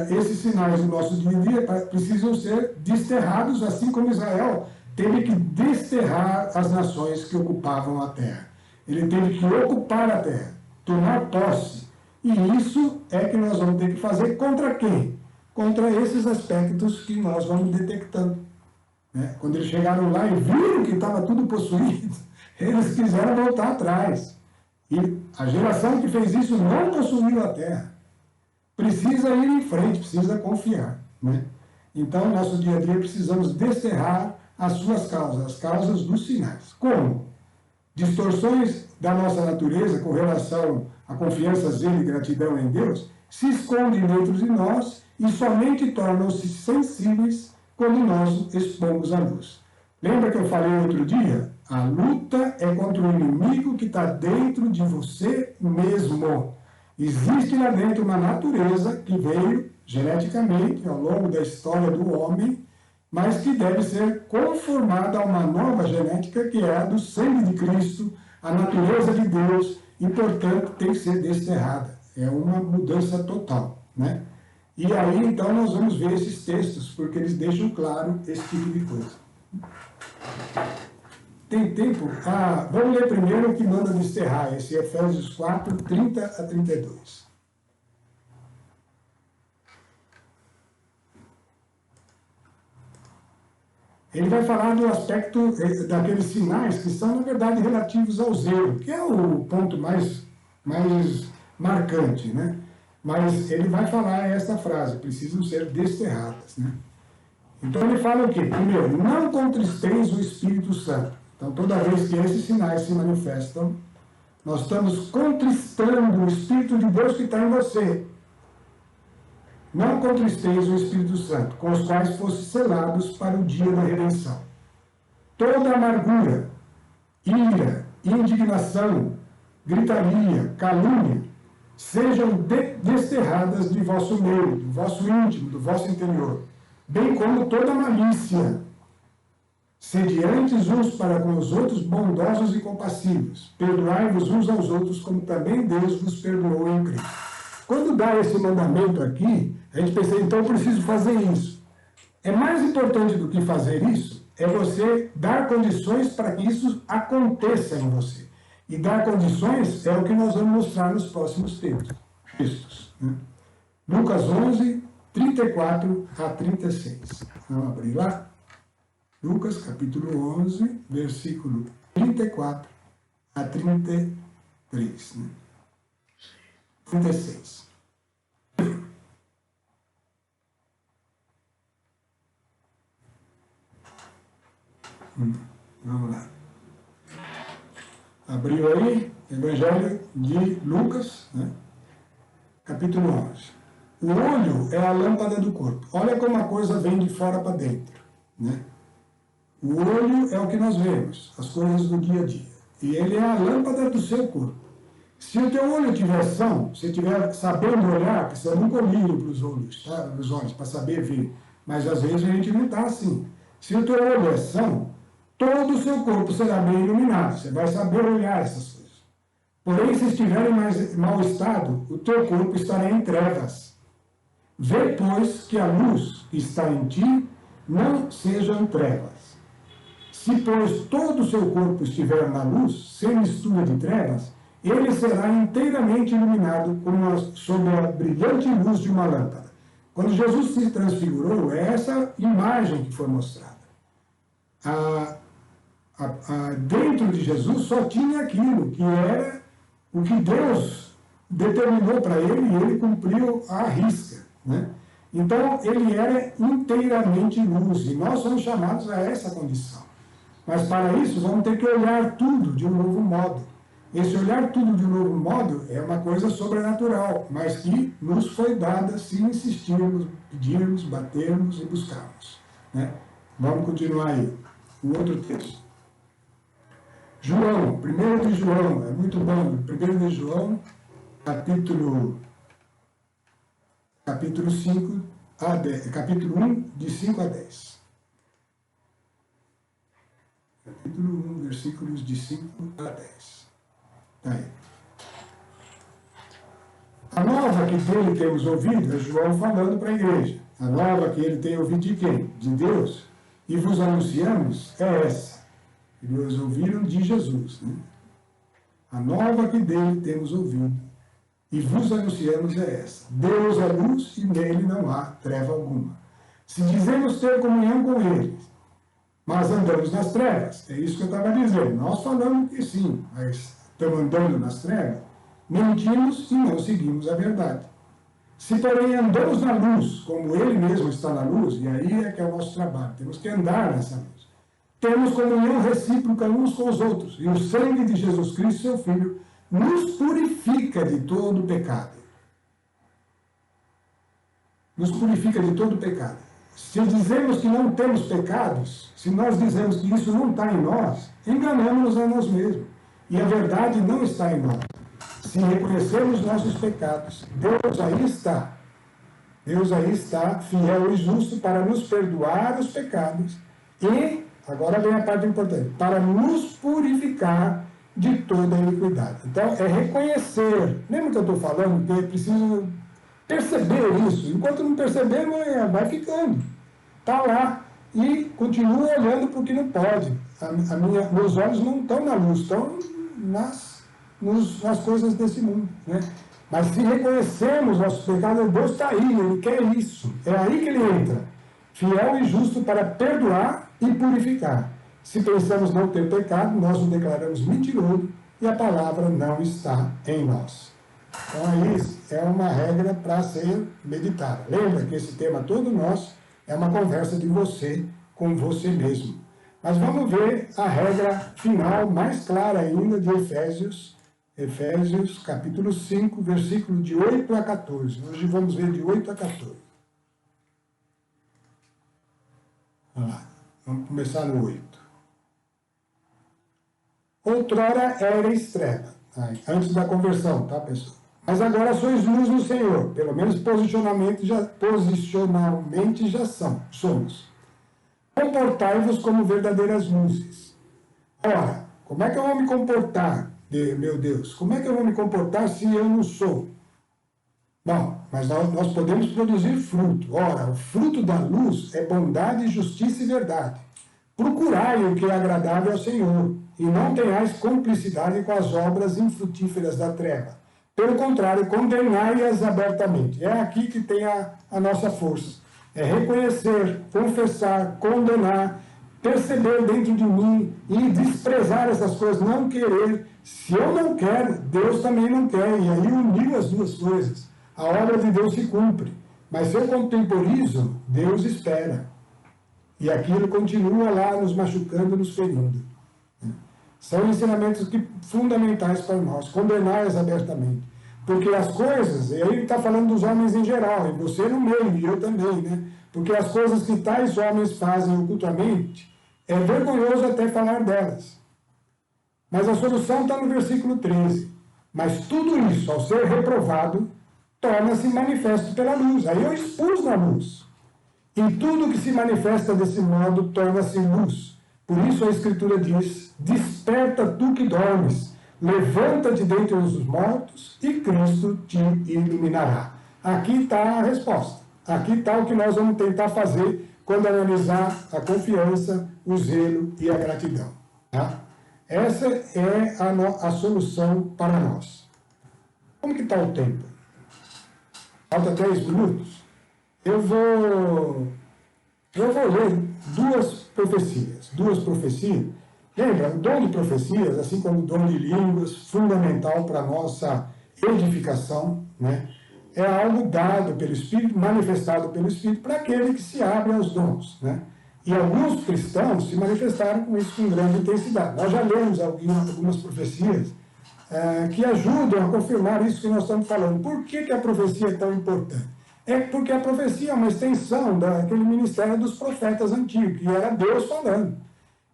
esses sinais do nosso dia a dia precisam ser desterrados, assim como Israel teve que desterrar as nações que ocupavam a terra. Ele teve que ocupar a terra, tomar posse. E isso é que nós vamos ter que fazer contra quem? Contra esses aspectos que nós vamos detectando. Né? Quando eles chegaram lá e viram que estava tudo possuído, eles quiseram voltar atrás. E a geração que fez isso não possuiu a terra. Precisa ir em frente, precisa confiar. Né? Então, no nosso dia a dia, precisamos desterrar as suas causas, as causas dos sinais. Como? Distorções da nossa natureza com relação à confiança, zelo e gratidão em Deus se escondem dentro de nós e somente tornam-se sensíveis quando nós expomos a luz. Lembra que eu falei outro dia? A luta é contra o inimigo que está dentro de você mesmo. Existe lá dentro uma natureza que veio geneticamente ao longo da história do homem, mas que deve ser conformada a uma nova genética que é a do sangue de Cristo, a natureza de Deus, e, portanto, tem que ser desterrada. É uma mudança total, né? E aí, então, nós vamos ver esses textos, porque eles deixam claro esse tipo de coisa. Tem tempo? Vamos ler primeiro o que manda desterrar, esse Efésios 4, 30 a 32. Ele vai falar do aspecto daqueles sinais que são, na verdade, relativos ao zelo, que é o ponto mais marcante, né? Mas ele vai falar essa frase, precisam ser desterradas, né? Então ele fala o quê? Primeiro, não contristeis o Espírito Santo. Então toda vez que esses sinais se manifestam, nós estamos contristando o Espírito de Deus que está em você. Não contristeis o Espírito Santo, com os quais fossem selados para o dia da redenção. Toda amargura, ira, indignação, gritaria, calúnia, sejam desterradas de vosso meio, do vosso íntimo, do vosso interior, bem como toda malícia. Sediantes uns para com os outros, bondosos e compassivos. Perdoai-vos uns aos outros, como também Deus vos perdoou em Cristo. Quando dá esse mandamento aqui, a gente pensa, então eu preciso fazer isso. É mais importante do que fazer isso, é você dar condições para que isso aconteça em você. E dar condições é o que nós vamos mostrar nos próximos textos. Né? Lucas 11, 34 a 36. Vamos abrir lá? Lucas, capítulo 11, versículo 34 a 33. Né? 36. Vamos lá. Abriu aí, Evangelho de Lucas, né? Capítulo 11. O olho é a lâmpada do corpo. Olha como a coisa vem de fora para dentro, né? O olho é o que nós vemos, as coisas do dia a dia. E ele é a lâmpada do seu corpo. Se o teu olho tiver são, se estiver sabendo olhar, porque você nunca olha para os olhos, tá? Os olhos, para saber ver. Mas às vezes a gente não está assim. Se o teu olho é são, todo o seu corpo será bem iluminado. Você vai saber olhar essas coisas. Porém, se estiver em mau estado, o teu corpo estará em trevas. Vê, pois, que a luz que está em ti não sejam trevas. Se, pois, todo o seu corpo estiver na luz, sem mistura de trevas, ele será inteiramente iluminado sob a brilhante luz de uma lâmpada. Quando Jesus se transfigurou, é essa imagem que foi mostrada. Dentro de Jesus só tinha aquilo que era o que Deus determinou para ele e ele cumpriu à risca, né? Então, ele era inteiramente luz e nós somos chamados a essa condição. Mas para isso, vamos ter que olhar tudo de um novo modo. Esse olhar tudo de um novo modo é uma coisa sobrenatural, mas que nos foi dada se insistirmos, pedirmos, batermos e buscarmos, né? Vamos continuar aí. O outro texto. João, 1 de João, é muito bom. 1 de João, capítulo 5 a 10, capítulo 1, de 5 a 10. Capítulo 1, versículos de 5 a 10. Tá aí. A nova que dele temos ouvido é João falando para a igreja. A nova que ele tem ouvido de quem? De Deus. E vos anunciamos é essa. Que nós ouviram de Jesus. Né? A nova que dele temos ouvido e vos anunciamos é essa. Deus é luz e nele não há treva alguma. Se dizemos ter comunhão com ele, mas andamos nas trevas, é isso que eu estava dizendo. Nós falamos que sim, mas estamos andando nas trevas, mentimos e não seguimos a verdade. Se, porém, andamos na luz, como Ele mesmo está na luz, e aí é que é o nosso trabalho, temos que andar nessa luz. Temos comunhão recíproca uns com os outros, e o sangue de Jesus Cristo, seu Filho, nos purifica de todo pecado. Nos purifica de todo pecado. Se dizemos que não temos pecados, se nós dizemos que isso não está em nós, enganamos-nos a nós mesmos. E a verdade não está em nós. Se reconhecermos nossos pecados, Deus aí está, fiel e justo para nos perdoar os pecados e, agora vem a parte importante, para nos purificar de toda iniquidade. Então, é reconhecer. Lembra que eu estou falando que é preciso perceber isso? Enquanto não perceber, vai ficando. Está lá e continua olhando para o que não pode. Meus olhos não estão na luz, estão nas coisas desse mundo, né? Mas se reconhecemos nossos pecados, Deus está aí, Ele quer isso. É aí que Ele entra. Fiel e justo para perdoar e purificar. Se pensamos não ter pecado, nós o declaramos mentiroso e a palavra não está em nós. Então, isso é uma regra para ser meditada. Lembra que esse tema todo nosso é uma conversa de você com você mesmo. Mas vamos ver a regra final, mais clara ainda, de Efésios capítulo 5, versículo de 8 a 14. Hoje vamos ver de 8 a 14. Vamos lá, vamos começar no 8. Outrora erais treva, antes da conversão, tá, pessoal? Mas agora sois luz no Senhor, pelo menos posicionalmente já somos. Comportai-vos como verdadeiras luzes. Ora, como é que eu vou me comportar, meu Deus? Como é que eu vou me comportar se eu não sou? Bom, mas nós podemos produzir fruto. Ora, o fruto da luz é bondade, justiça e verdade. Procurai o que é agradável ao Senhor, e não tenhais cumplicidade com as obras infrutíferas da treva. Pelo contrário, condenai-as abertamente. É aqui que tem a nossa força. É reconhecer, confessar, condenar, perceber dentro de mim e desprezar essas coisas, não querer. Se eu não quero, Deus também não quer. E aí uniu as duas coisas. A obra de Deus se cumpre. Mas se eu contemporizo, Deus espera. E aquilo continua lá nos machucando, nos ferindo. São ensinamentos fundamentais para nós. Condenar-as abertamente. Porque as coisas, e aí ele está falando dos homens em geral, e você no meio, e eu também, né? Porque as coisas que tais homens fazem ocultamente, é vergonhoso até falar delas. Mas a solução está no versículo 13. Mas tudo isso, ao ser reprovado, torna-se manifesto pela luz. Aí eu expus na luz. E tudo que se manifesta desse modo torna-se luz. Por isso a Escritura diz: desperta tu que dormes, levanta-te dentre os mortos e Cristo te iluminará. Aqui está a resposta. Aqui está o que nós vamos tentar fazer quando analisar a confiança, o zelo e a gratidão. Tá? Essa é a solução para nós. Como que está o tempo? Falta 3 minutos? Eu vou ler duas profecias. Lembra, o dom de profecias, assim como o dom de línguas, fundamental para a nossa edificação, né? É algo dado pelo Espírito, manifestado pelo Espírito, para aquele que se abre aos dons, né? E alguns cristãos se manifestaram com isso com grande intensidade. Nós já lemos algumas profecias que ajudam a confirmar isso que nós estamos falando. Por que a profecia é tão importante? É porque a profecia é uma extensão daquele ministério dos profetas antigos, que era Deus falando.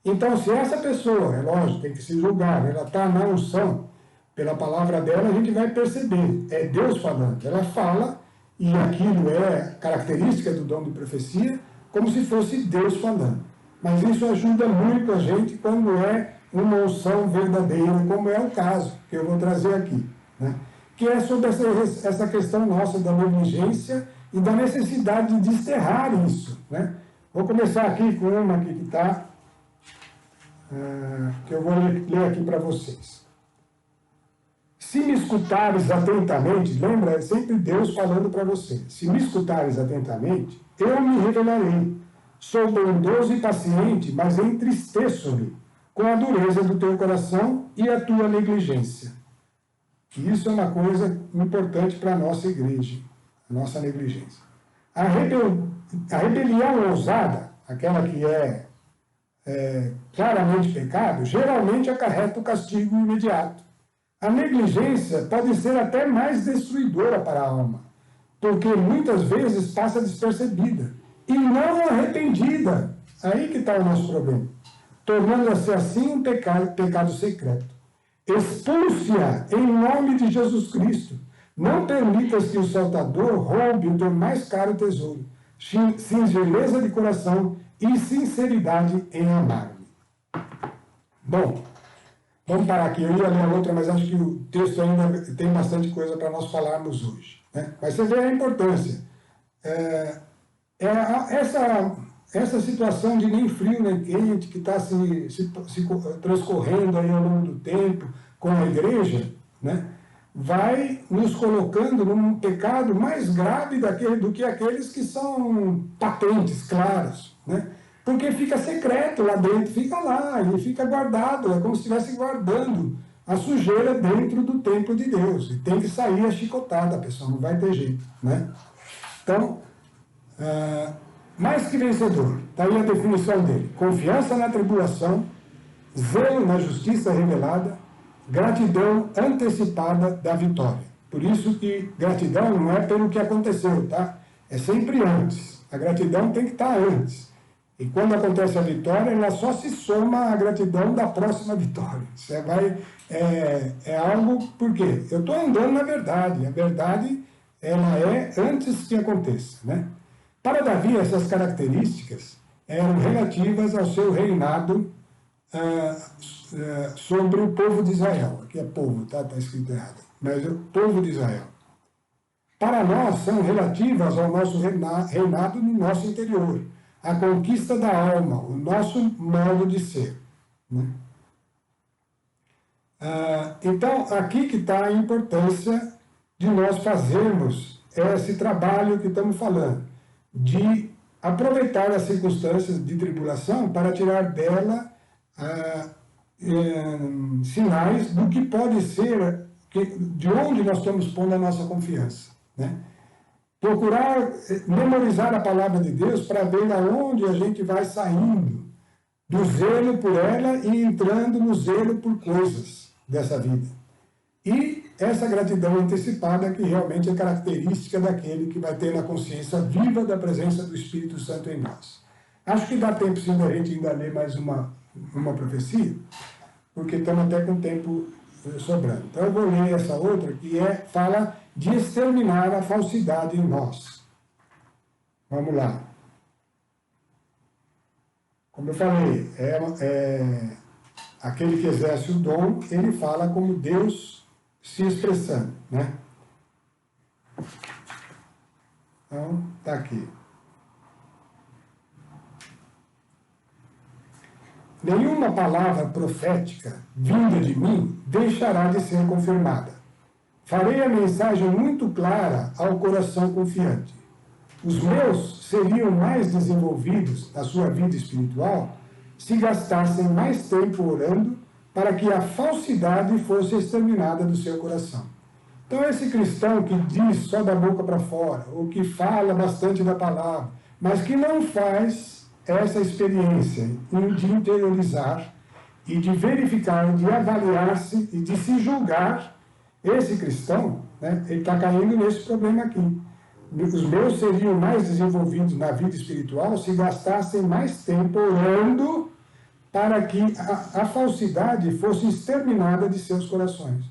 Então, se essa pessoa, é lógico, tem que se julgar, ela está na unção, pela palavra dela, a gente vai perceber. É Deus falando. Ela fala, e aquilo é característica do dom de profecia, como se fosse Deus falando. Mas isso ajuda muito a gente quando é uma unção verdadeira, como é o caso que eu vou trazer aqui, né? Que é sobre essa questão nossa da negligência e da necessidade de desterrar isso, né? Vou começar aqui com uma aqui que está, que eu vou ler aqui para vocês. Se me escutares atentamente, lembra, é sempre Deus falando para você. Se me escutares atentamente, eu me revelarei. Sou bondoso e paciente, mas entristeço-me com a dureza do teu coração e a tua negligência. Isso é uma coisa importante para a nossa igreja. a nossa negligência. A rebelião ousada, aquela que é claramente pecado, geralmente acarreta o castigo imediato. A negligência pode ser até mais destruidora para a alma, porque muitas vezes passa despercebida e não arrependida. Aí que está o nosso problema, tornando-se assim um pecado secreto. Expulse-a em nome de Jesus Cristo. Não permitas que o saltador roube o teu mais caro tesouro, singeleza de coração e sinceridade em amar-me. Bom, vamos parar aqui. Eu ia ler a outra, mas acho que o texto ainda tem bastante coisa para nós falarmos hoje, né? Mas você vê a importância. Essa situação de nem frio nem quente, que está se transcorrendo aí ao longo do tempo com a igreja, né, vai nos colocando num pecado mais grave do que aqueles que são patentes, claros, né? Porque fica secreto lá dentro, fica lá, e fica guardado, é como se estivesse guardando a sujeira dentro do templo de Deus. E tem que sair a chicotada, pessoal, não vai ter jeito, né? Então, mais que vencedor, está aí a definição dele: confiança na tribulação, zelo na justiça revelada, gratidão antecipada da vitória. Por isso que gratidão não é pelo que aconteceu, tá? É sempre antes. A gratidão tem que estar antes. E quando acontece a vitória, ela só se soma à gratidão da próxima vitória. Você vai, é algo, por quê? Eu estou andando na verdade. A verdade, ela é antes que aconteça, né? Para Davi, essas características eram relativas ao seu reinado sobre o povo de Israel. Aqui é povo, tá? Está escrito errado. Mas é o povo de Israel. Para nós, são relativas ao nosso reinado no nosso interior. A conquista da alma, o nosso modo de ser, né? Então, aqui que está a importância de nós fazermos esse trabalho que estamos falando, de aproveitar as circunstâncias de tribulação para tirar dela sinais do que pode ser, de onde nós estamos pondo a nossa confiança, né? Procurar memorizar a palavra de Deus para ver aonde a gente vai saindo do zelo por ela e entrando no zelo por coisas dessa vida. E essa gratidão antecipada que realmente é característica daquele que vai ter a consciência viva da presença do Espírito Santo em nós. Acho que dá tempo sim da gente ainda ler mais uma profecia, porque estamos até com o tempo sobrando. Então eu vou ler essa outra que fala de exterminar a falsidade em nós. Vamos lá. Como eu falei, aquele que exerce o dom, ele fala como Deus se expressando, né? Então, está aqui. Nenhuma palavra profética vinda de mim deixará de ser confirmada. Farei a mensagem muito clara ao coração confiante. Os meus seriam mais desenvolvidos na sua vida espiritual se gastassem mais tempo orando para que a falsidade fosse exterminada do seu coração. Então, esse cristão que diz só da boca para fora, ou que fala bastante da palavra, mas que não faz essa experiência de interiorizar e de verificar, de avaliar-se e de se julgar, esse cristão, né, ele está caindo nesse problema aqui. Os meus seriam mais desenvolvidos na vida espiritual se gastassem mais tempo orando para que a falsidade fosse exterminada de seus corações,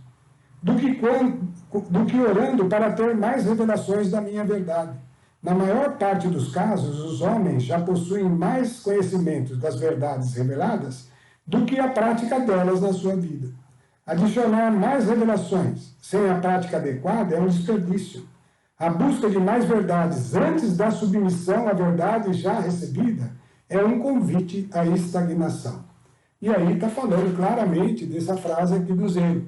do que orando para ter mais revelações da minha verdade. Na maior parte dos casos, os homens já possuem mais conhecimentos das verdades reveladas do que a prática delas na sua vida. Adicionar mais revelações sem a prática adequada é um desperdício. A busca de mais verdades antes da submissão à verdade já recebida é um convite à estagnação. E aí está falando claramente dessa frase aqui do zelo.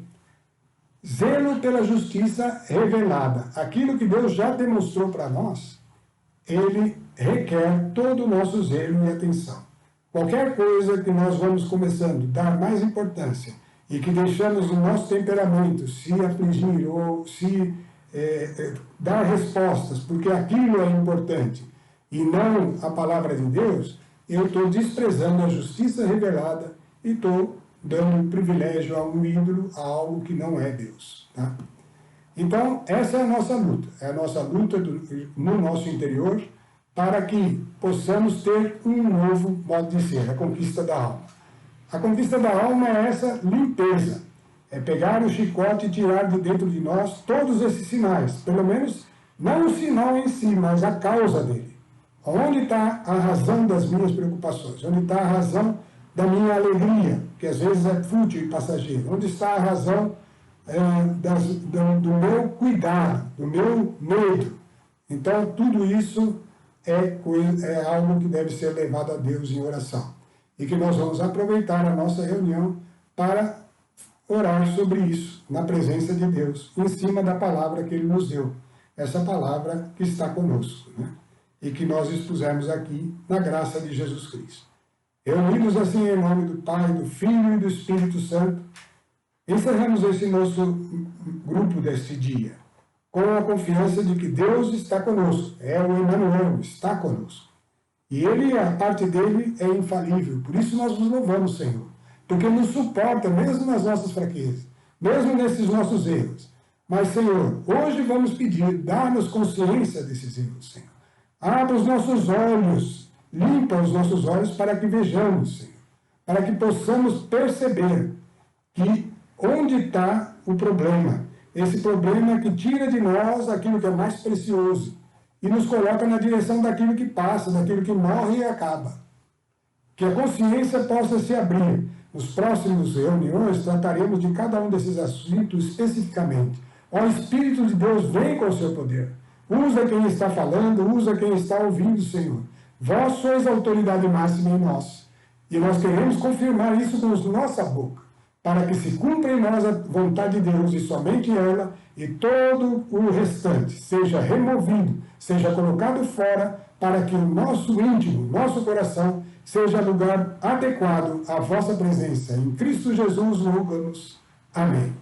Zelo pela justiça revelada. Aquilo que Deus já demonstrou para nós, ele requer todo o nosso zelo e atenção. Qualquer coisa que nós vamos começando a dar mais importância e que deixamos o nosso temperamento se afligir ou se dar respostas, porque aquilo é importante, e não a palavra de Deus, eu estou desprezando a justiça revelada e estou dando privilégio a um ídolo, a algo que não é Deus. Tá? Então, essa é a nossa luta no nosso interior, para que possamos ter um novo modo de ser, a conquista da alma. A conquista da alma é essa limpeza, é pegar o chicote e tirar de dentro de nós todos esses sinais, pelo menos não o sinal em si, mas a causa dele. Onde está a razão das minhas preocupações? Onde está a razão da minha alegria, que às vezes é fútil e passageira? Onde está a razão do meu cuidado, do meu medo? Então, tudo isso é algo que deve ser levado a Deus em oração. E que nós vamos aproveitar a nossa reunião para orar sobre isso, na presença de Deus, em cima da palavra que Ele nos deu. Essa palavra que está conosco, né? E que nós expusemos aqui na graça de Jesus Cristo. Reunidos assim em nome do Pai, do Filho e do Espírito Santo, encerramos esse nosso grupo deste dia, com a confiança de que Deus está conosco, é o Emmanuel, está conosco. E Ele, a parte dele é infalível, por isso nós nos louvamos, Senhor, porque nos suporta mesmo nas nossas fraquezas, mesmo nesses nossos erros. Mas, Senhor, hoje vamos pedir, dá-nos consciência desses erros, Senhor. Abra os nossos olhos, limpa os nossos olhos para que vejamos, Senhor, para que possamos perceber que onde está o problema, esse problema que tira de nós aquilo que é mais precioso e nos coloca na direção daquilo que passa, daquilo que morre e acaba. Que a consciência possa se abrir. Nos próximos reuniões trataremos de cada um desses assuntos especificamente. Ó Espírito de Deus, vem com o seu poder. Usa quem está falando, usa quem está ouvindo, Senhor. Vós sois a autoridade máxima em nós. E nós queremos confirmar isso com a nossa boca, para que se cumpra em nós a vontade de Deus e somente ela, e todo o restante seja removido, seja colocado fora, para que o nosso íntimo, nosso coração, seja lugar adequado à vossa presença. Em Cristo Jesus rogamos. Amém.